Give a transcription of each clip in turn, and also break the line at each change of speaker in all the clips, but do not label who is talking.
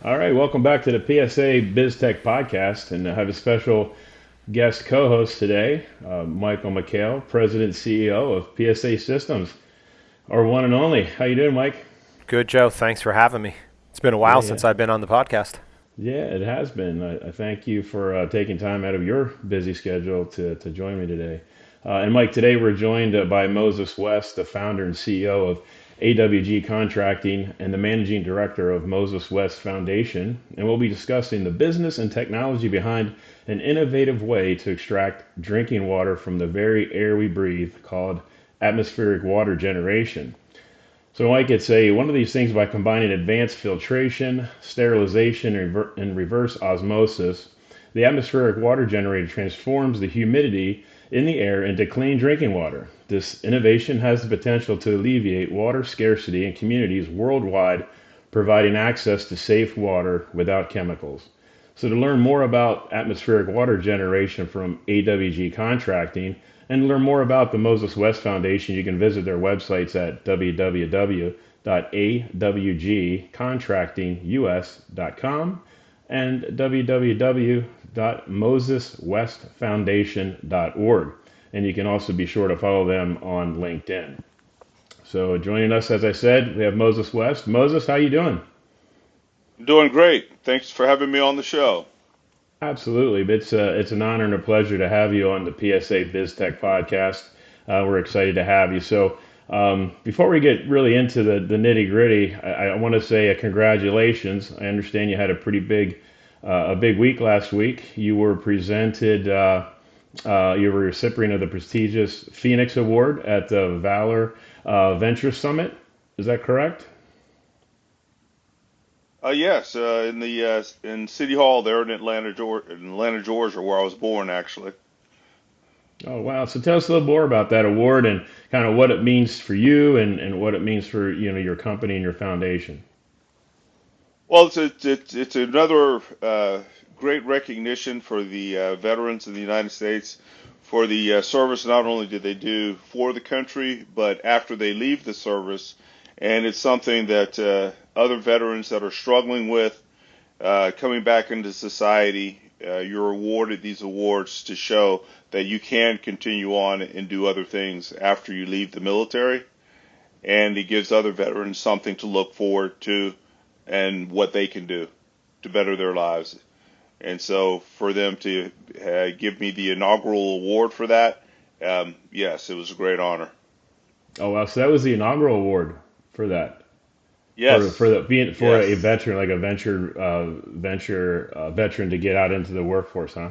All right, welcome back to the PSA BizTech Podcast, and I have a special guest co-host today, Michael McHale, President and CEO of PSA Systems, our one and only. How you doing, Mike?
Good, Joe. Thanks for having me. It's been a
Yeah,
while
yeah,
since I've been on the podcast.
yeah. It has been. I thank you for taking time out of your busy schedule to join me today. And Mike, today we're joined by Moses West, the founder and CEO of AWG Contracting and the managing director of Moses West Foundation. And we'll be discussing the business and technology behind an innovative way to extract drinking water from the very air we breathe called atmospheric water generation. So, Mike, it's one of these things by combining advanced filtration, sterilization, and reverse osmosis. The atmospheric water generator transforms the humidity in the air into clean drinking water. This innovation has the potential to alleviate water scarcity in communities worldwide, providing access to safe water without chemicals. So, to learn more about atmospheric water generation from AWG Contracting and learn more about the Moses West Foundation, you can visit their websites at www.awgcontractingus.com and www.moseswestfoundation.org. And you can also be sure to follow them on LinkedIn. So joining us, as I said, we have Moses West. Moses, how you doing?
Doing great. Thanks for having me on the show.
Absolutely. It's an honor and a pleasure to have you on the PSA BizTech podcast. We're excited to have you. So, before we get really into the nitty gritty, I want to say a congratulations. I understand you had a big week last week. You were presented, you were a recipient of the prestigious Phoenix Award at the Valure Ventures Summit. Is that correct?
Yes, in City Hall there in Atlanta, Georgia, where I was born, actually.
Oh, wow. So tell us a little more about that award and kind of what it means for you and what it means for, your company and your foundation.
Well, it's another great recognition for the veterans in the United States for the service not only did they do for the country, but after they leave the service, and it's something that other veterans that are struggling with coming back into society, you're awarded these awards to show that you can continue on and do other things after you leave the military. And it gives other veterans something to look forward to and what they can do to better their lives. And so for them to give me the inaugural award for that, yes, it was a great honor.
Oh, wow. So that was the inaugural award for that. For
Yes,
the being for a
yes,
veteran, like a venture veteran to get out into the workforce, huh?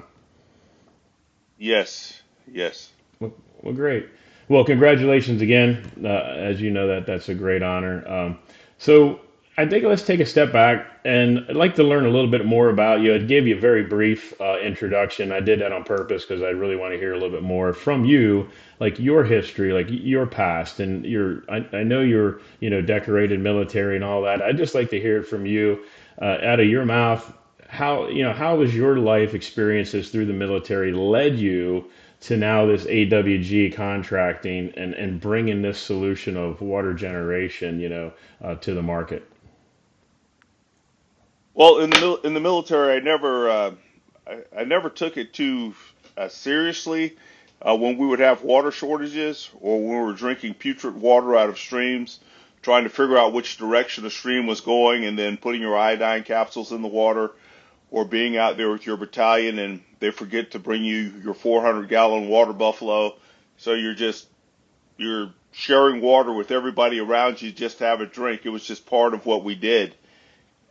yes, yes.
Well, great. Well, congratulations again. As you know, that's a great honor. So I think let's take a step back, and I'd like to learn a little bit more about you. I gave you a very brief introduction. I did that on purpose because I really want to hear a little bit more from you, like your history, like your past, and your. I know you're decorated military and all that. I'd just like to hear it from you, out of your mouth. How was your life experiences through the military led you to now this AWG contracting and bringing this solution of water generation, to the market.
Well, in the military, I never took it too seriously when we would have water shortages or when we were drinking putrid water out of streams, trying to figure out which direction the stream was going, and then putting your iodine capsules in the water, or being out there with your battalion and they forget to bring you your 400-gallon water buffalo, so you're sharing water with everybody around you just to have a drink. It was just part of what we did,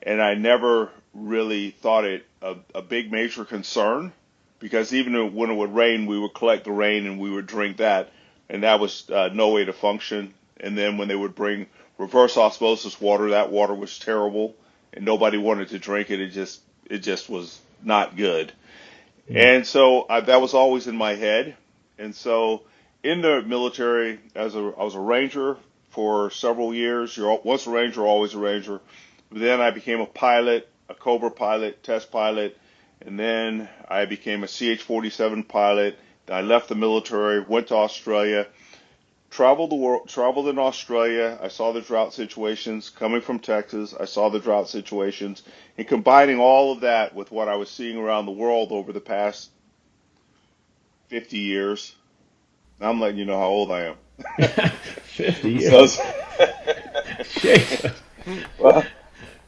and I never really thought it a big major concern because even when it would rain, we would collect the rain and we would drink that, and that was no way to function. And then when they would bring reverse osmosis water, that water was terrible, and nobody wanted to drink it. It just was not good.
Mm.
And so that was always in my head. And so in the military, I was a ranger for several years. You're once a ranger, always a ranger. Then I became a pilot, a Cobra pilot, test pilot, and then I became a CH-47 pilot. Then I left the military, went to Australia, traveled the world, traveled in Australia. I saw the drought situations coming from Texas. I saw the drought situations, and combining all of that with what I was seeing around the world over the past 50 years. I'm letting you know how old I am.
50 years.
So,
Jesus.
well,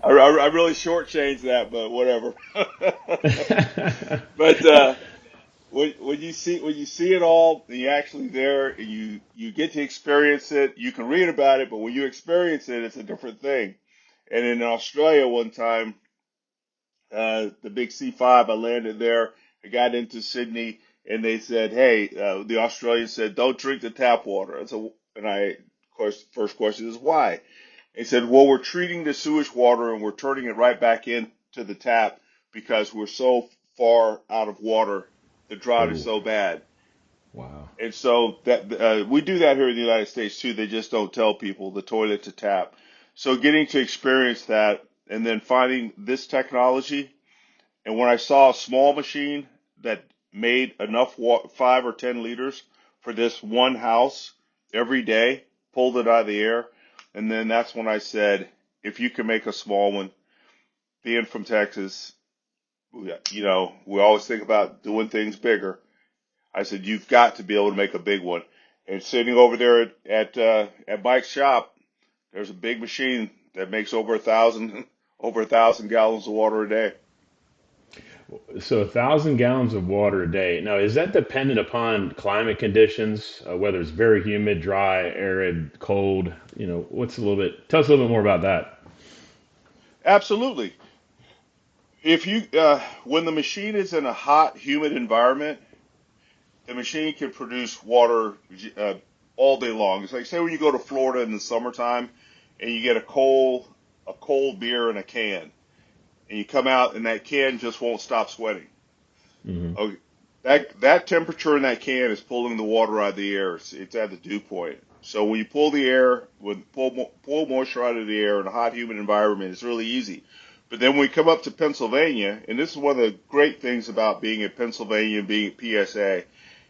I really shortchanged that, but whatever. But when you see it all, and you're actually there, and you get to experience it. You can read about it, but when you experience it, it's a different thing. And in Australia, one time, the big C5, I landed there. I got into Sydney, and they said, "Hey," the Australians said, "Don't drink the tap water." Of course, first question is why. They said, "Well, we're treating the sewage water and we're turning it right back into the tap because we're so far out of water. The drought is
Oh,
so bad."
wow.
And so that we do that here in the United States too. They just don't tell people the toilet to tap. So getting to experience that and then finding this technology, and when I saw a small machine that made enough 5 or 10 liters for this one house every day, pulled it out of the air, and then that's when I said, if you can make a small one, being from Texas, we always think about doing things bigger. I said, you've got to be able to make a big one. And sitting over there at Mike's shop, there's a big machine that makes over 1,000 over 1,000 gallons of water a day.
So 1,000 gallons of water a day. Now, is that dependent upon climate conditions, whether it's very humid, dry, arid, cold? What's a little bit? Tell us a little bit more about that.
Absolutely. If you when the machine is in a hot, humid environment, the machine can produce water uh, all day long. It's like say when you go to Florida in the summertime and you get a cold beer in a can, and you come out and that can just won't stop sweating.
Hmm.
Okay, that temperature in that can is pulling the water out of the air. It's at the dew point. So when you pull moisture out of the air in a hot, humid environment, it's really easy. But then when we come up to Pennsylvania, and this is one of the great things about being in Pennsylvania and being at PSA,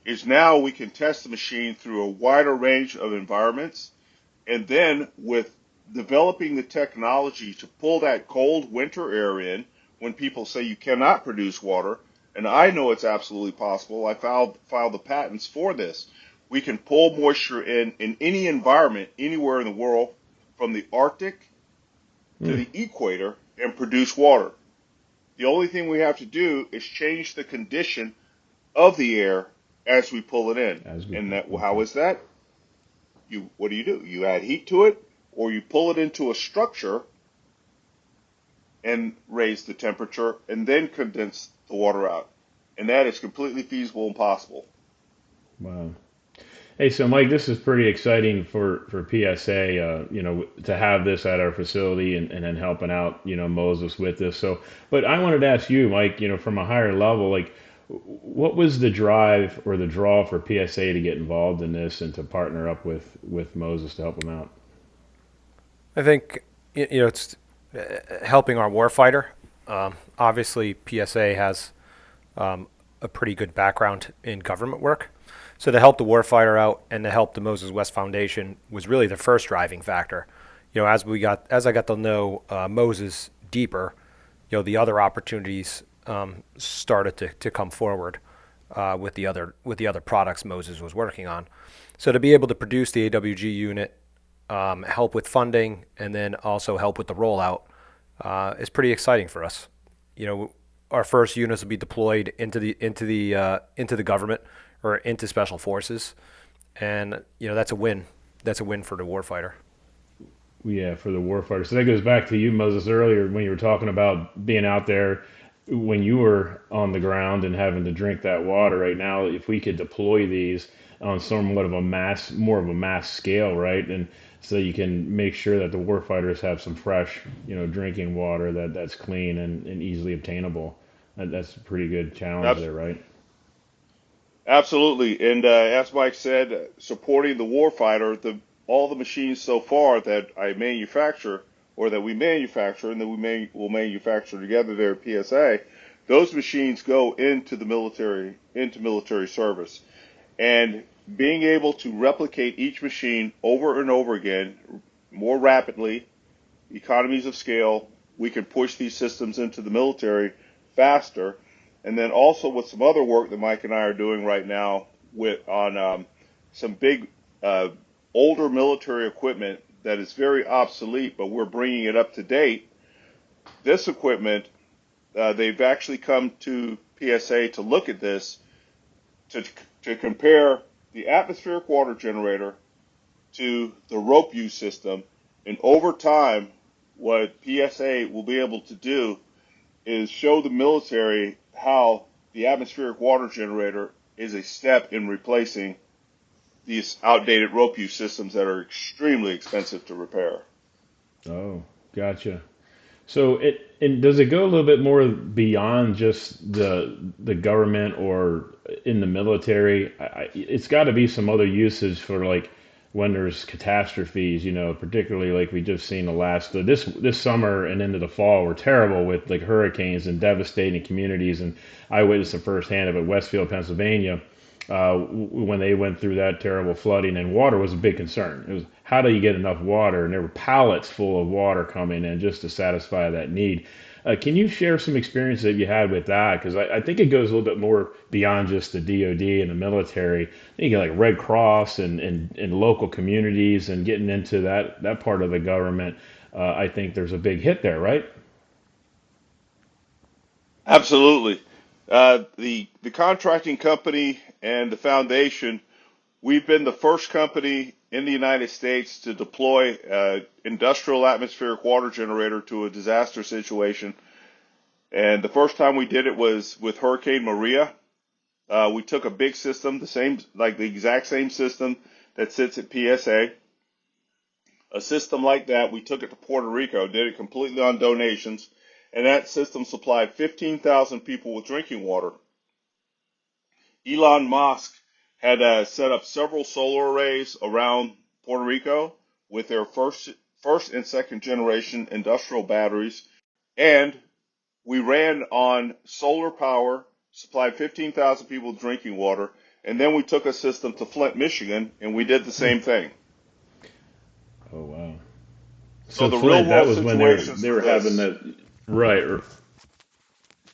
is now we can test the machine through a wider range of environments, and then with developing the technology to pull that cold winter air in when people say you cannot produce water, and I know it's absolutely possible. I filed the patents for this. We can pull moisture in any environment anywhere in the world from the Arctic to
Hmm.
the equator and produce water. The only thing we have to do is change the condition of the air as we pull it in.
As we
And
pull.
that, how
Okay.
is that? What do? You add heat to it, or you pull it into a structure and raise the temperature and then condense the water out. And that is completely feasible and possible.
Wow. Hey, so Mike, this is pretty exciting for PSA, to have this at our facility and then helping out, Moses with this. So, but I wanted to ask you, Mike, from a higher level, like, what was the drive or the draw for PSA to get involved in this and to partner up with Moses to help him out?
I think it's helping our warfighter. Obviously, PSA has a pretty good background in government work. So to help the warfighter out and to help the Moses West Foundation was really the first driving factor. As I got to know Moses deeper, the other opportunities started to come forward with the other products Moses was working on. So to be able to produce the AWG unit, help with funding, and then also help with the rollout is pretty exciting for us. You know, our first units will be deployed into the government or into special forces, and that's a win. That's a win for the warfighter.
Yeah, for the warfighter. So that goes back to you, Moses, earlier when you were talking about being out there when you were on the ground and having to drink that water. Right now, if we could deploy these on somewhat of a more of a mass scale, right? And so you can make sure that the warfighters have some fresh, drinking water that's clean and easily obtainable. That's a pretty good challenge there, right?
Absolutely. And as Mike said, supporting the warfighter, all the machines so far that I manufacture or that we manufacture and that will manufacture together there at PSA, those machines go into the military service. And being able to replicate each machine over and over again more rapidly, economies of scale, we can push these systems into the military faster. And then also with some other work that Mike and I are doing right now on some big older military equipment that is very obsolete, but we're bringing it up to date. This equipment, they've actually come to PSA to look at this to compare the atmospheric water generator to the rope use system. And over time, what PSA will be able to do is show the military how the atmospheric water generator is a step in replacing these outdated rope use systems that are extremely expensive to repair.
Oh, gotcha. So and does it go a little bit more beyond just the government or in the military? It's got to be some other uses for like when there's catastrophes, particularly like we just seen the last this summer and into the fall were terrible with like hurricanes and devastating communities. And I witnessed it firsthand at Westfield, Pennsylvania, when they went through that terrible flooding, and water was a big concern. It was how do you get enough water, and there were pallets full of water coming in just to satisfy that need. Can you share some experience that you had with that? Because I think it goes a little bit more beyond just the DoD and the military. I think you get like Red Cross and local communities and getting into that part of the government. I think there's a big hit there, right?
Absolutely. The contracting company and the foundation, we've been the first company in the United States to deploy industrial atmospheric water generator to a disaster situation. And the first time we did it was with Hurricane Maria. We took a big system, the exact same system that sits at PSA. A system like that, we took it to Puerto Rico, did it completely on donations, and that system supplied 15,000 people with drinking water. Elon Musk had set up several solar arrays around Puerto Rico with their first and second generation industrial batteries, and we ran on solar power, supplied 15,000 people with drinking water, and then we took a system to Flint, Michigan, and we did the same thing.
Oh wow!
So
So
the real
Flint, that
world
was when they were
situations
they
for
were having
this,
that right.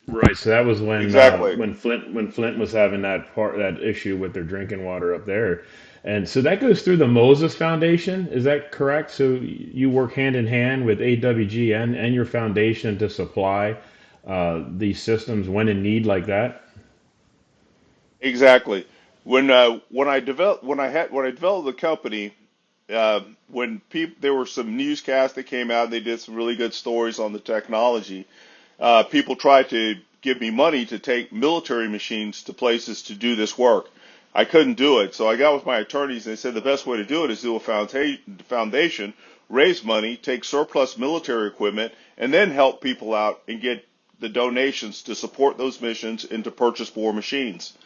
Right. So that was
exactly.
when Flint was having that issue with their drinking water up there. And so that goes through the Moses Foundation, is that correct? So you work hand in hand with AWG and your foundation to supply these systems when in need like that?
Exactly. When I developed the company, when people there were some newscasts that came out, they did some really good stories on the technology. People tried to give me money to take military machines to places to do this work. I couldn't do it, so I got with my attorneys and they said the best way to do it is do a foundation, raise money, take surplus military equipment, and then help people out and get the donations to support those missions and to purchase more machines.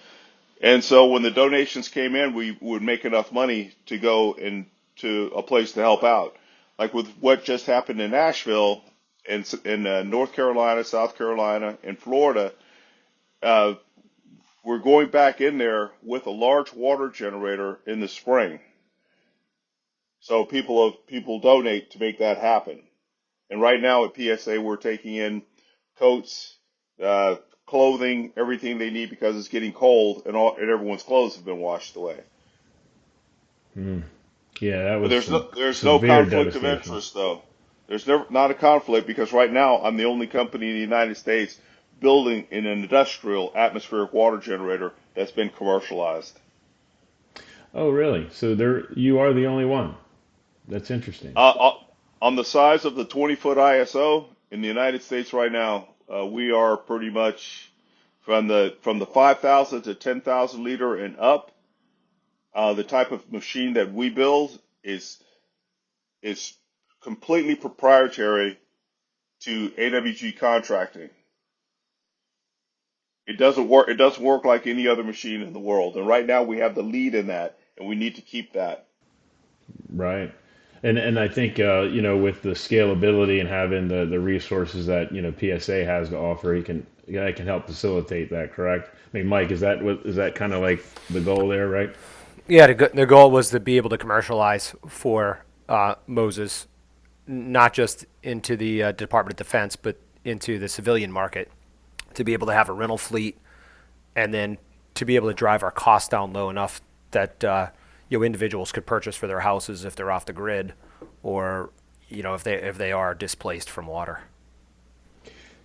And so when the donations came in, we would make enough money to go into a place to help out. Like with what just happened in Nashville, in North Carolina, South Carolina, and Florida, uh, we're going back in there with a large water generator in the spring. So people donate to make that happen. And right now at PSA, we're taking in coats, uh, clothing, everything they need because it's getting cold, and everyone's clothes have been washed away.
Hmm. Yeah, that
But
was
there's
some
no
severe
conflict of
devastation.
interest though. There's never not a conflict because right now I'm the only company in the United States building an industrial atmospheric water generator that's been commercialized.
Oh, really? So you are the only one. That's interesting.
Uh, uh, on the size of the 20-foot ISO in the United States right now, we are pretty much from the 5,000 to 10,000 liter and up. The type of machine that we build is completely proprietary to AWG contracting. It doesn't work. It doesn't work like any other machine in the world. And right now we have the lead in that, and we need to keep that.
Right. And I think with the scalability and having the resources that PSA has to offer, he can help facilitate that. Correct? I mean, Mike, is that kind of like the goal there, right?
Yeah, the goal was to be able to commercialize for Moses, not just into the Department of Defense, but into the civilian market, to be able to have a rental fleet, and then to be able to drive our costs down low enough that individuals could purchase for their houses if they're off the grid, or if they are displaced from water.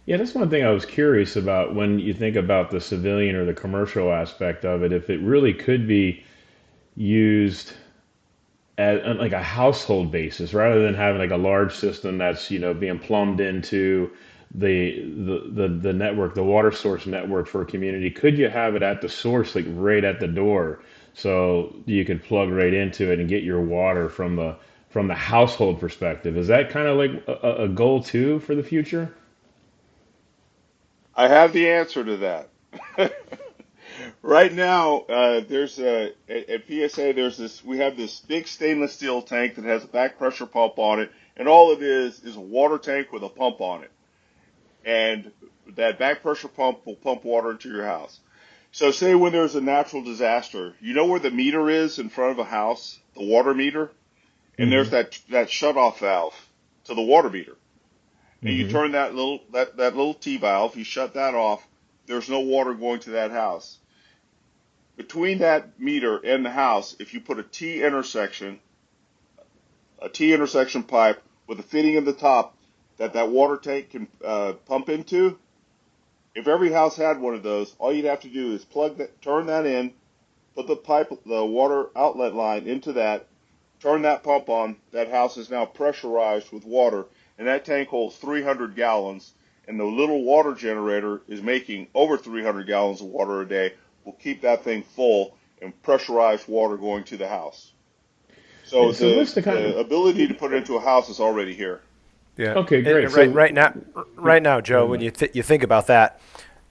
Yeah, that's one thing I was curious about when you think about the civilian or the commercial aspect of it, if it really could be used at like a household basis rather than having like a large system that's being plumbed into the network, the water source network for a community. Could you have it at the source, like right at the door, so you could plug right into it and get your water from the household perspective? Is that kind of like a goal too for the future?
I have the answer to that. Right now, there's at PSA. There's this. We have this big stainless steel tank that has a back pressure pump on it, and all it is a water tank with a pump on it, and that back pressure pump will pump water into your house. So, say when there's a natural disaster, you know where the meter is in front of a house, the water meter, and there's
Mm-hmm.
that shut off valve to the water meter, and you
Mm-hmm.
turn that little T valve, you shut that off. There's no water going to that house. Between that meter and the house, if you put a T intersection pipe with a fitting in the top that water tank can pump into, if every house had one of those, all you'd have to do is turn that in, put the water outlet line into that, turn that pump on. That house is now pressurized with water, and that tank holds 300 gallons. And the little water generator is making over 300 gallons of water a day. Will keep that thing full and pressurized water going to the house. So
So what's the kind
the
of
ability to put it into a house is already here.
Yeah,
okay, great.
and right
So
right now, right now,
go
Joe,
ahead,
when
Mike.
you think about that,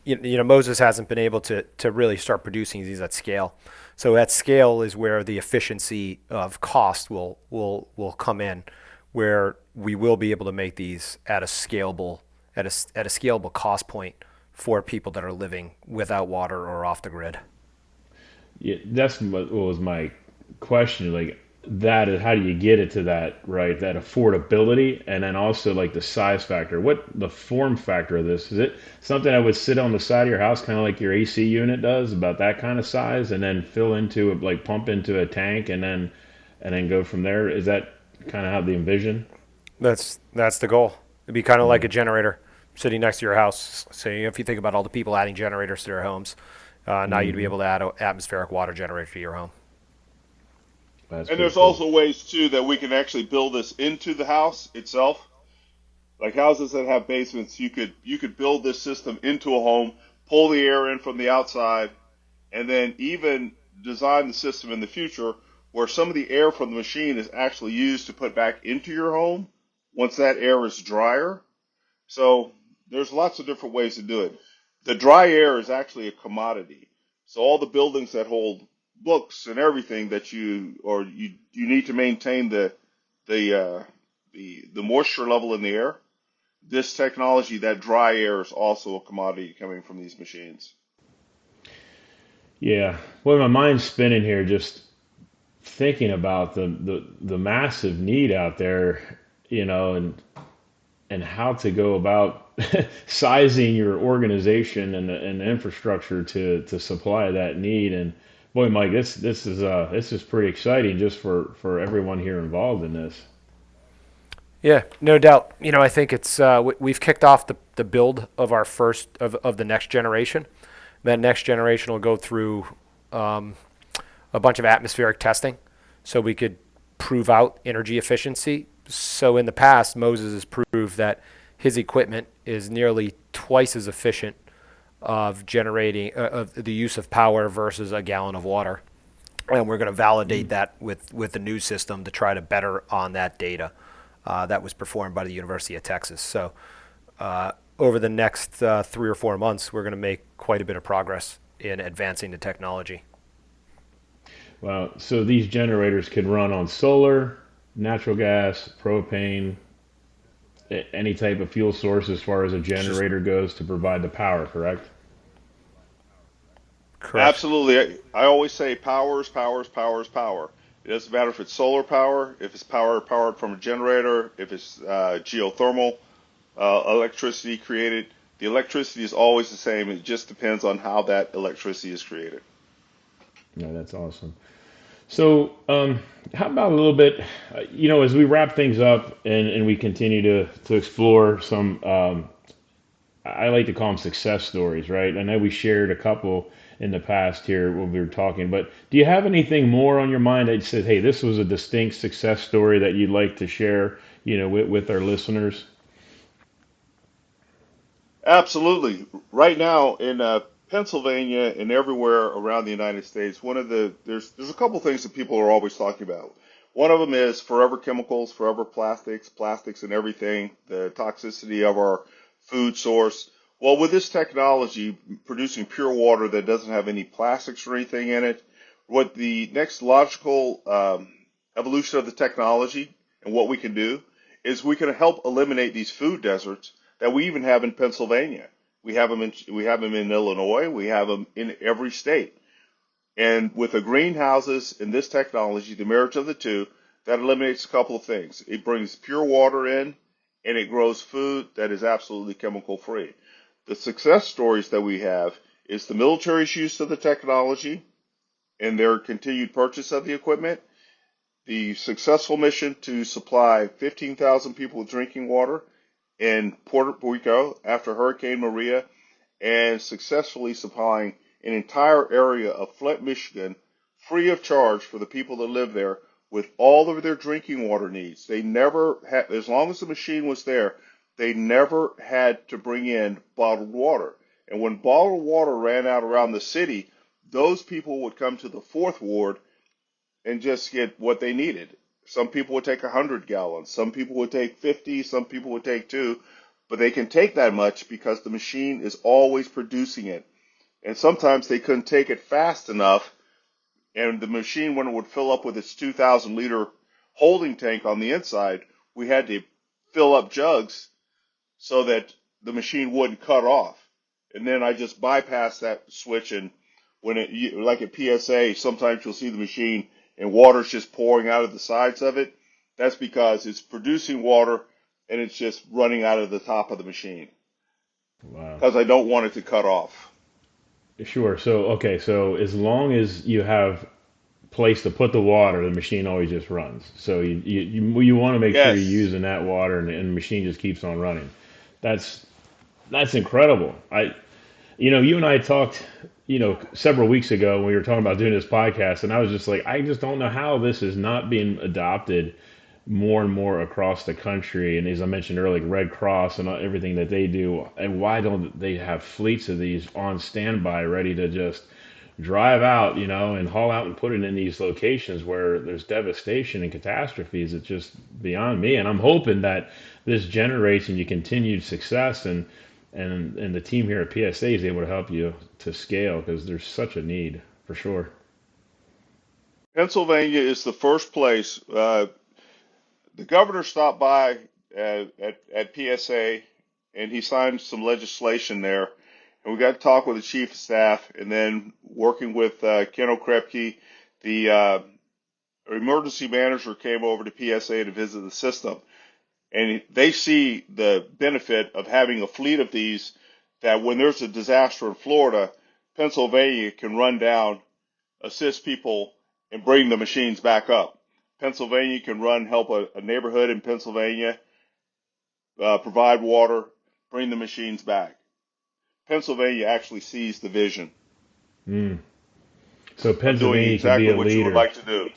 Moses hasn't been able to really start producing these at scale. So at scale is where the efficiency of cost will come in, where we will be able to make these at a scalable cost point for people that are living without water or off the grid.
Yeah, that's what was my question. Like that is how do you get it to that, right? That affordability, and then also like the size factor. What the form factor of this? Is it something that would sit on the side of your house, kind of like your AC unit does, about that kind of size, and then fill into it, like pump into a tank, and then go from there? Is that kind of how the envision?
That's the goal. It'd be kind of like
Yeah,
a generator sitting next to your house. So if you think about all the people adding generators to their homes, now you'd be
hmm
able to add an atmospheric water generator to your home.
that's
And
pretty
there's
cool.
also ways too that we can actually build this into the house itself. Like houses that have basements, you could build this system into a home, pull the air in from the outside, and then even design the system in the future where some of the air from the machine is actually used to put back into your home once that air is drier. So there's lots of different ways to do it. The dry air is actually a commodity. So all the buildings that hold books and everything that you need to maintain the the moisture level in the air. This technology, that dry air, is also a commodity coming from these machines.
Yeah. Well, my mind's spinning here just thinking about the massive need out there, and how to go about sizing your organization and the infrastructure to supply that need. And boy, Mike, this is pretty exciting just for everyone here involved in this.
Yeah, no doubt. I think we've kicked off the build of our of the next generation. That next generation will go through um, a bunch of atmospheric testing, so we could prove out energy efficiency. So in the past, Moses has proved that his equipment is nearly twice as efficient of generating of the use of power versus a gallon of water. And we're going to validate that with the new system to try to better on that data that was performed by the University of Texas. So over the next 3 or 4 months, we're going to make quite a bit of progress in advancing the technology.
Well, so these generators could run on solar, natural gas, propane, any type of fuel source as far as a
It's just
generator goes to provide the power, correct?
Correct.
Absolutely. I always say power is power is power is power. It doesn't matter if it's solar power, if it's powered from a generator, if it's geothermal electricity created. The electricity is always the same. It just depends on how that electricity is created.
Yeah, that's awesome. So, how about a little bit, as we wrap things up and we continue to explore some, I like to call them success stories, right? I know we shared a couple in the past here when we were talking, but do you have anything more on your mind that says, hey, this was a distinct success story that you'd like to share, with our listeners?
Absolutely. Right now in Pennsylvania and everywhere around the United States, there's a couple things that people are always talking about. One of them is forever chemicals, forever plastics and everything, the toxicity of our food source. Well, with this technology producing pure water that doesn't have any plastics or anything in it, what the next logical evolution of the technology and what we can do is we can help eliminate these food deserts that we even have in Pennsylvania. We have them in Illinois. We have them in every state. And with the greenhouses and this technology, the marriage of the two, that eliminates a couple of things. It brings pure water in, and it grows food that is absolutely chemical free. The success stories that we have is the military's use of the technology and their continued purchase of the equipment, the successful mission to supply 15,000 people with drinking water in Puerto Rico after Hurricane Maria, and successfully supplying an entire area of Flint, Michigan, free of charge for the people that live there with all of their drinking water needs. They never had, as long as the machine was there, they never had to bring in bottled water. And when bottled water ran out around the city, those people would come to the fourth ward and just get what they needed. Some people would take 100 gallons, some people would take 50, some people would take 2, but they can take that much because the machine is always producing it. And sometimes they couldn't take it fast enough, and the machine, when it would fill up with its 2,000 liter holding tank on the inside, we had to fill up jugs so that the machine wouldn't cut off. And then I just bypassed that switch, and like at PSA, sometimes you'll see the machine and water's just pouring out of the sides of it. That's because it's producing water and it's just running out of the top of the machine
Wow.
because I don't want it to cut off.
Sure. So, okay. So as long as you have place to put the water, the machine always just runs. So you want to make sure you're
Yes.
using that water, and the machine just keeps on running. That's that's incredible. You and I talked, several weeks ago when we were talking about doing this podcast, and I was just like, I just don't know how this is not being adopted more and more across the country. And as I mentioned earlier, Red Cross and everything that they do, and why don't they have fleets of these on standby, ready to just drive out, and haul out and put it in these locations where there's devastation and catastrophes? It's just beyond me. And I'm hoping that this generates and you continued success, and the team here at PSA is able to help you to scale, because there's such a need for sure.
Pennsylvania is the first place. The governor stopped by at PSA and he signed some legislation there. And we got to talk with the chief of staff, and then working with Ken Okrepke, the emergency manager came over to PSA to visit the system. And they see the benefit of having a fleet of these, that when there's a disaster in Florida, Pennsylvania can run down, assist people, and bring the machines back up. Pennsylvania can help a neighborhood in Pennsylvania, provide water, bring the machines back. Pennsylvania actually sees the vision
Mm. So
of doing
Pennsylvania can be
exactly
a
what you would
leader.
like to do.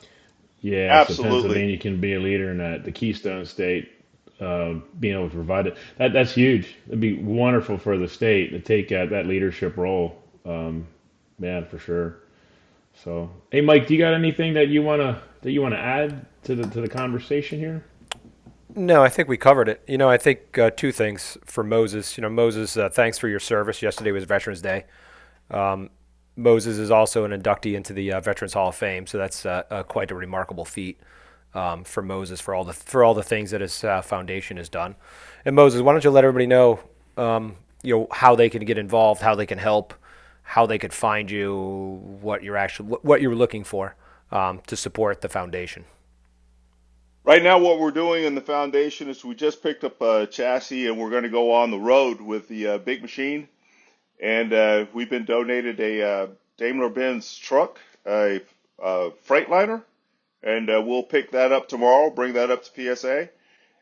Yeah, so
Absolutely.
Pennsylvania can be a leader in that, the Keystone State, being able to provide it. That's huge. It'd be wonderful for the state to take that leadership role. Man, for sure. So, hey, Mike, do you got anything that you wanna add to the conversation here?
No, I think we covered it. I think two things for Moses. Moses, thanks for your service. Yesterday was Veterans Day. Um, Moses is also an inductee into the Veterans Hall of Fame, so that's quite a remarkable feat for Moses for all the things that his foundation has done. And Moses, why don't you let everybody know, how they can get involved, how they can help, how they could find you, what you were looking for to support the foundation.
Right now, what we're doing in the foundation is we just picked up a chassis and we're going to go on the road with the big machine. And we've been donated a Daimler-Benz truck, a Freightliner, and we'll pick that up tomorrow, bring that up to PSA.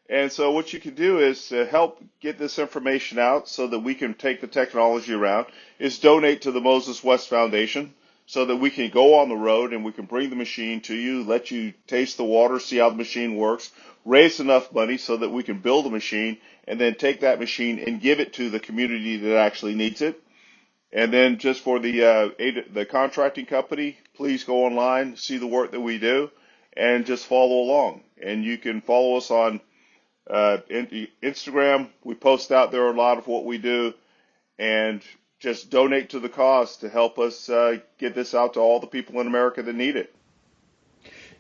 And so what you can do is to help get this information out so that we can take the technology around, is donate to the Moses West Foundation so that we can go on the road and we can bring the machine to you, let you taste the water, see how the machine works, raise enough money so that we can build a machine and then take that machine and give it to the community that actually needs it. And then just for the contracting company, please go online, see the work that we do, and just follow along. And you can follow us on Instagram. We post out there a lot of what we do, and just donate to the cause to help us get this out to all the people in America that need it.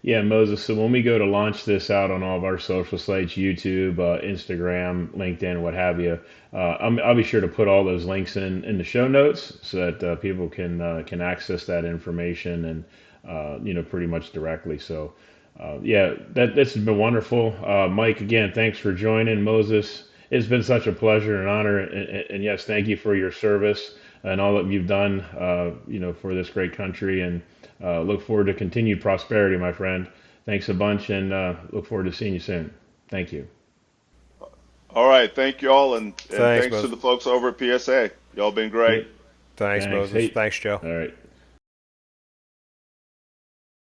Yeah, Moses. So when we go to launch this out on all of our social sites, YouTube, Instagram, LinkedIn, what have you, I'll be sure to put all those links in the show notes so that people can access that information and pretty much directly. So yeah, that's been wonderful. Mike, again, thanks for joining. Moses, it's been such a pleasure and honor, and yes, thank you for your service and all that you've done, for this great country, and look forward to continued prosperity, my friend. Thanks a bunch, and look forward to seeing you soon. Thank you.
All right, thank you all, and
Thanks,
thanks to
Moses.
the folks over at PSA. Y'all been
Yeah,
great.
Thanks,
thanks.
Moses.
Hey,
Thanks, Joe.
all right.